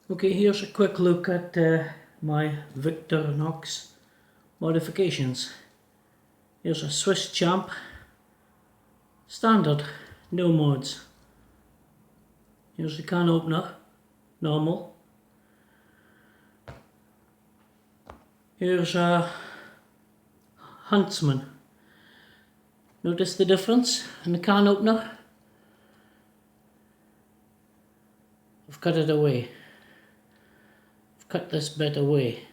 Okay, here's a quick look at my Victorinox modifications. Here's a Swiss Champ, standard, no mods. Here's the can opener, normal. Here's a Huntsman. Notice the difference in the can opener? I've cut it away. I've cut this bit away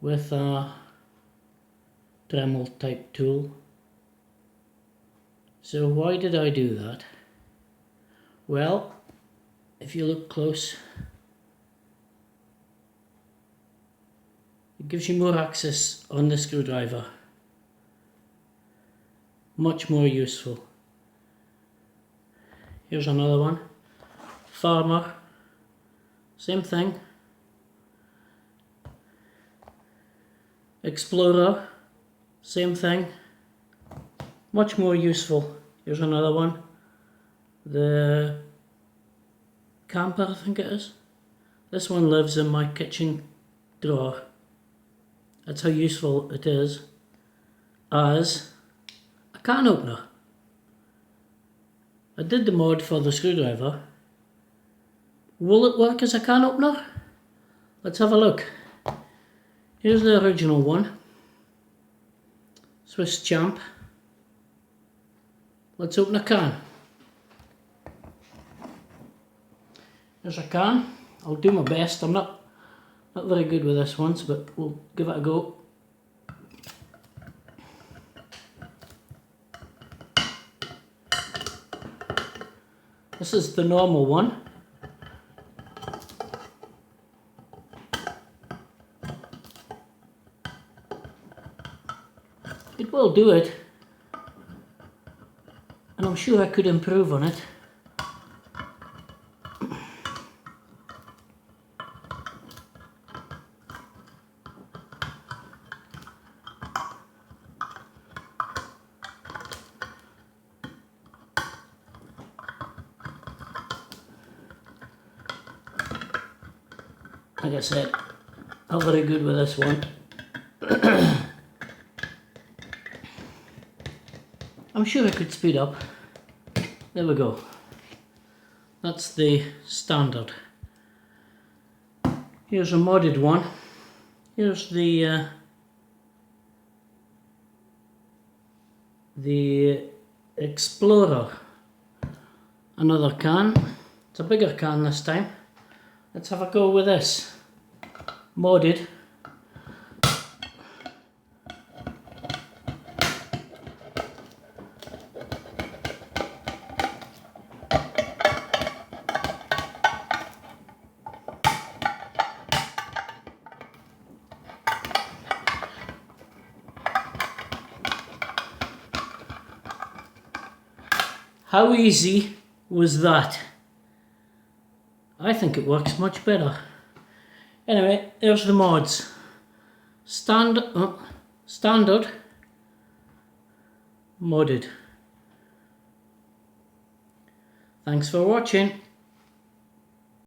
with a Dremel type tool. So why did I do that? Well, if you look close, it gives you more access on the screwdriver. Much more useful. Here's another one. Farmer. Same thing. Explorer. Same thing. Much more useful. Here's another one. The Camper, I think it is. This one lives in my kitchen drawer. That's how useful it is as a can opener. I did the mod for the screwdriver. Will it work as a can opener? Let's have a look. Here's the original one. Swiss Champ. Let's open a can. There's a can. I'll do my best. I'm not very good with this one, but we'll give it a go. This is the normal one. It will do it, and I'm sure I could improve on it. Like I said, not very good with this one. I'm sure I could speed up. There we go. That's the standard. Here's a modded one. Here's the Explorer. Another can. It's a bigger can this time. Let's have a go with this. Modded. How easy was that? I think it works much better. Anyway, there's the mods. Standard, modded. Thanks for watching.